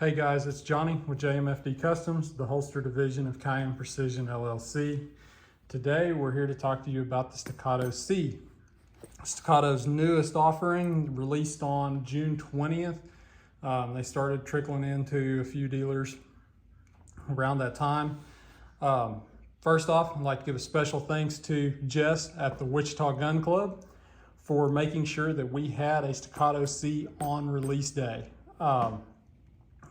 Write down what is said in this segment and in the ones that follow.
Hey guys, it's Johnny with JMFD Customs, the holster division of Cayenne Precision LLC. Today we're here to talk to you about the Staccato C. Staccato's newest offering, released on June 20th. They started trickling into a few dealers around that time. First off, I'd like to give a special thanks to Jess at the Wichita Gun Club for making sure that we had a Staccato C on release day.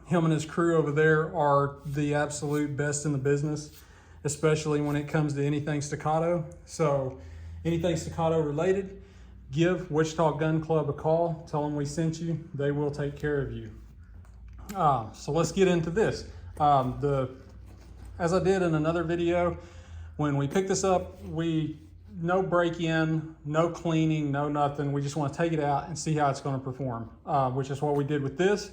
Him and his crew over there are the absolute best in the business, especially when it comes to anything Staccato. So anything Staccato related, give Wichita Gun Club a call, tell them we sent you, they will take care of you. So let's get into this. As I did in another video, when we pick this up, no break-in, no cleaning, no nothing. We just want to take it out and see how it's going to perform, which is what we did with this.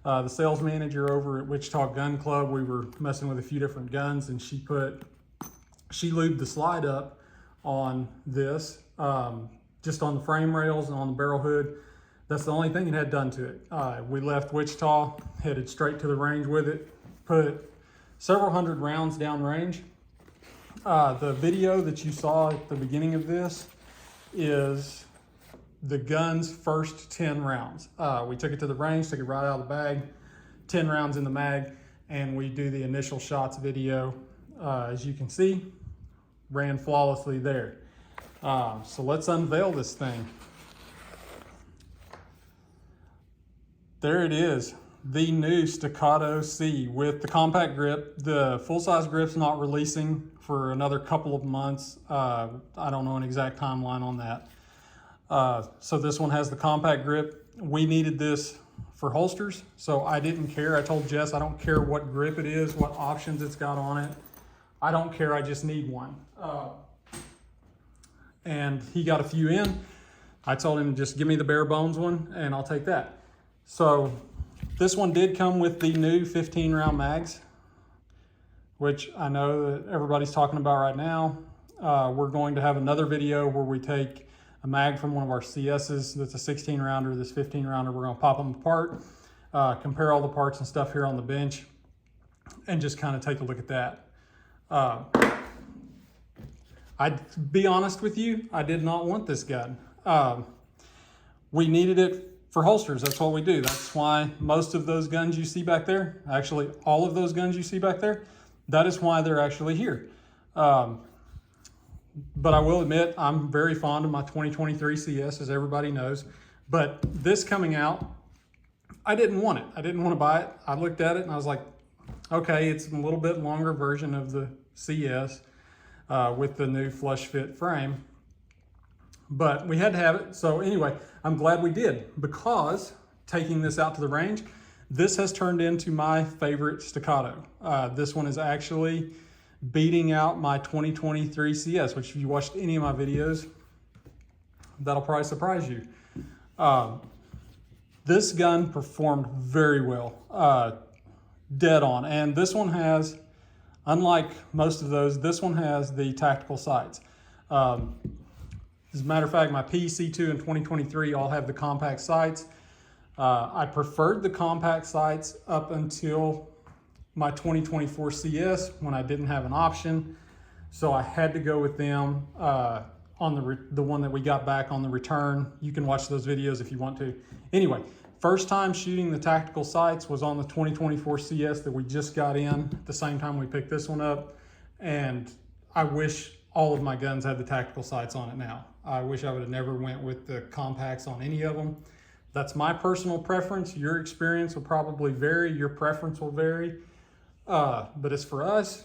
The sales manager over at Wichita Gun Club, we were messing with a few different guns, and she lubed the slide up on this, just on the frame rails and on the barrel hood. That's the only thing it had done to it. We left Wichita, headed straight to the range with it, put several hundred rounds down range. The video that you saw at the beginning of this is the gun's first 10 rounds. We took it to the range, took it right out of the bag, 10 rounds in the mag, and we do the initial shots video. As you can see, ran flawlessly there. So let's unveil this thing. There it is, the new Staccato C with the compact grip. The full-size grip's not releasing for another couple of months. I don't know an exact timeline on that. So this one has the compact grip. We needed this for holsters, so I didn't care. I told Jess, I don't care what grip it is, what options it's got on it. I don't care, I just need one. And he got a few in. I told him, just give me the bare bones one and I'll take that. So this one did come with the new 15 round mags, which I know that everybody's talking about right now. We're going to have another video where we take a mag from one of our CSs that's a 16 rounder, this 15 rounder. We're gonna pop them apart, compare all the parts and stuff here on the bench, and just kind of take a look at that. I'd be honest with you, I did not want this gun. We needed it for holsters, that's what we do. That's why most of those guns you see back there, actually all of those guns you see back there, that is why they're actually here. But I will admit, I'm very fond of my 2023 CS, as everybody knows. But this coming out, I didn't want it. I didn't want to buy it. I looked at it and I was like, okay, it's a little bit longer version of the CS with the new flush fit frame. But we had to have it. So anyway, I'm glad we did, because taking this out to the range, this has turned into my favorite Staccato. This one is actually beating out my 2023 CS, which if you watched any of my videos, that'll probably surprise you. This gun performed very well, dead on. And this one has, unlike most of those, this one has the tactical sights. As a matter of fact, my PEC2 and 2023 all have the compact sights. I preferred the compact sights up until my 2024 CS when I didn't have an option. So I had to go with them on the one that we got back on the return. You can watch those videos if you want to. Anyway, first time shooting the tactical sights was on the 2024 CS that we just got in at the same time we picked this one up. And I wish all of my guns had the tactical sights on it now. I wish I would have never went with the compacts on any of them. That's my personal preference. Your experience will probably vary. Your preference will vary. But as for us,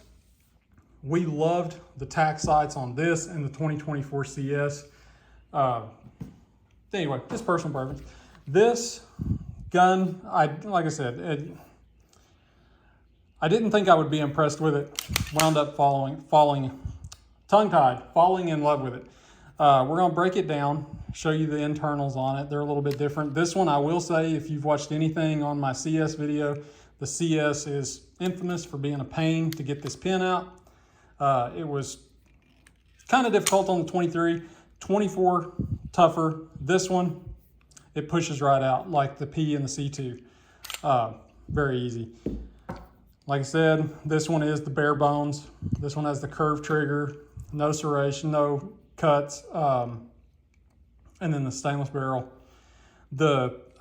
we loved the tack sights on this and the 2024 CS. Anyway, just personal preference. This gun, like I said, I didn't think I would be impressed with it. Wound up falling in love with it. We're gonna break it down, show you the internals on it. They're a little bit different. This one, I will say, if you've watched anything on my CS video, the CS is infamous for being a pain to get this pin out. It was kind of difficult on the 23, 24 tougher. This one, it pushes right out like the P and the C2. very easy. Like I said, this one is the bare bones. This one has the curved trigger, no serration, no cuts, and then the stainless barrel.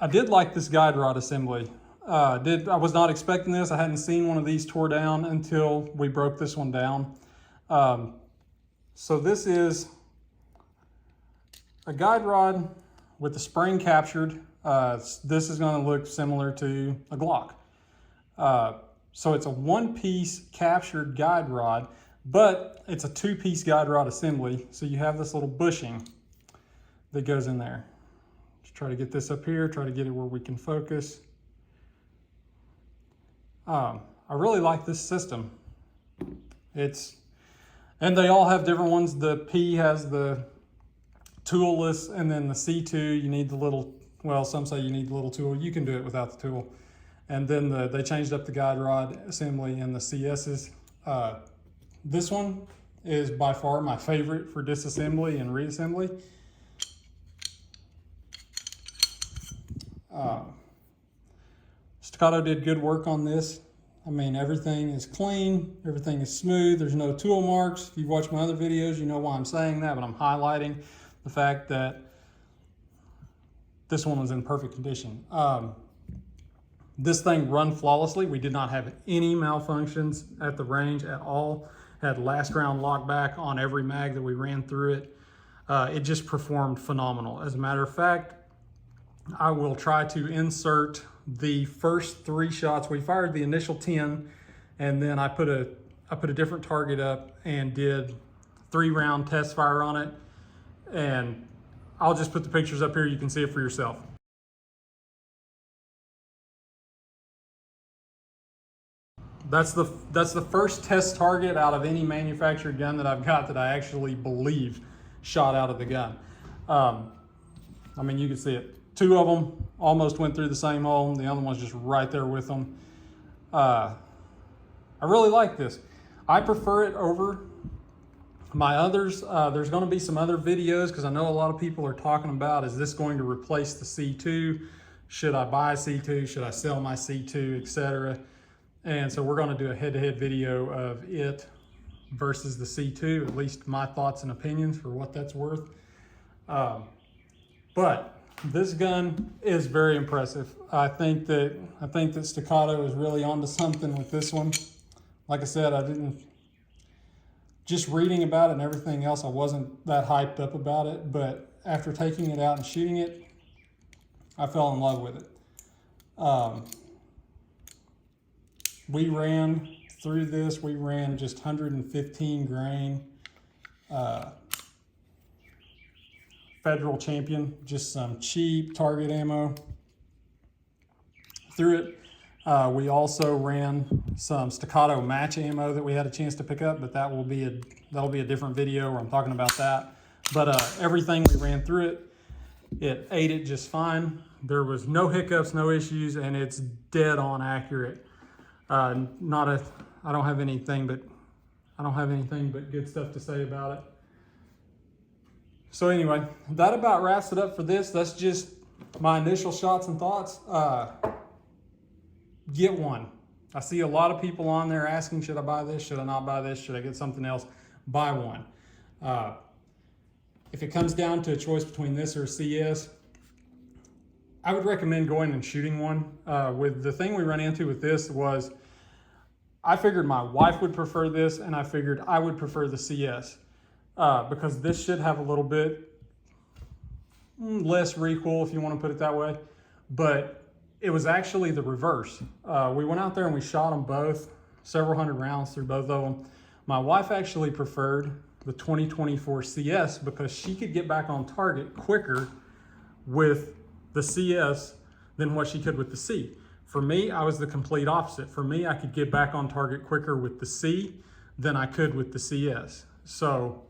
I did like this guide rod assembly. I was not expecting this. I hadn't seen one of these tore down until we broke this one down. So this is a guide rod with the spring captured. This is going to look similar to a Glock. So it's a one-piece captured guide rod, but it's a two-piece guide rod assembly. So you have this little bushing that goes in there. Let's try to get this up here, try to get it where we can focus. I really like this system. And they all have different ones. The P has the toolless, and then the C2, you need the little, well, some say you need the little tool. You can do it without the tool. And then they changed up the guide rod assembly in the CS's. This one is by far my favorite for disassembly and reassembly. Staccato did good work on this. I mean, everything is clean, everything is smooth, there's no tool marks. If you've watched my other videos, you know why I'm saying that, but I'm highlighting the fact that this one was in perfect condition. This thing run flawlessly. We did not have any malfunctions at the range at all. Had last round lock back on every mag that we ran through it. It just performed phenomenal. As a matter of fact, I will try to insert the first 3 shots. We fired the initial 10, and then I put a different target up and did 3-round test fire on it. And I'll just put the pictures up here. You can see it for yourself. That's the first test target out of any manufactured gun that I've got that I actually believe shot out of the gun. I mean, you can see it. 2 of them almost went through the same hole. The other one's just right there with them. I really like this. I prefer it over my others. There's going to be some other videos because I know a lot of people are talking about, is this going to replace the C2? Should I buy a C2? Should I sell my C2, etc.? And so we're going to do a head-to-head video of it versus the C2, at least my thoughts and opinions for what that's worth. But this gun is very impressive. I think that Staccato is really onto something with this one. Like I said, just reading about it and everything else, I wasn't that hyped up about it, but after taking it out and shooting it, I fell in love with it. We ran through this, we ran just 115 grain Federal Champion, just some cheap target ammo through it. We also ran some Staccato match ammo that we had a chance to pick up, but that'll be a different video where I'm talking about that. But everything we ran through it ate it just fine. There was no hiccups, no issues, and it's dead on accurate. I don't have anything but good stuff to say about it. So anyway, that about wraps it up for this. That's just my initial shots and thoughts. Get one. I see a lot of people on there asking, should I buy this? Should I not buy this? Should I get something else? Buy one. If it comes down to a choice between this or a CS, I would recommend going and shooting one. With the thing we ran into with this was, I figured my wife would prefer this, and I figured I would prefer the CS. Because this should have a little bit less recoil, if you want to put it that way. But it was actually the reverse. We went out there and we shot them both, several hundred rounds through both of them. My wife actually preferred the 2024 CS because she could get back on target quicker with the CS than what she could with the C. For me, I was the complete opposite. For me, I could get back on target quicker with the C than I could with the CS. So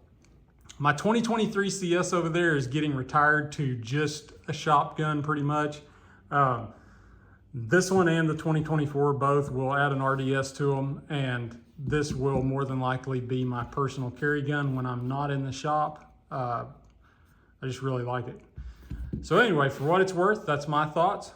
my 2023 CS over there is getting retired to just a shotgun pretty much. This one and the 2024 both will add an RDS to them, and this will more than likely be my personal carry gun when I'm not in the shop. I just really like it. So anyway, for what it's worth, that's my thoughts.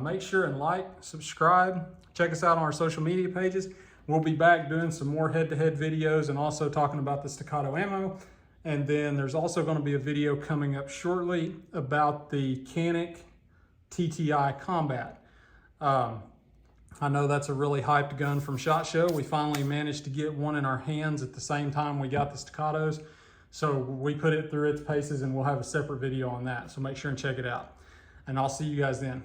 Make sure and like, subscribe, check us out on our social media pages. We'll be back doing some more head-to-head videos and also talking about the Staccato ammo. And then there's also going to be a video coming up shortly about the Canic TTI Combat. I know that's a really hyped gun from SHOT Show. We finally managed to get one in our hands at the same time we got the Staccatos. So we put it through its paces, and we'll have a separate video on that. So make sure and check it out. And I'll see you guys then.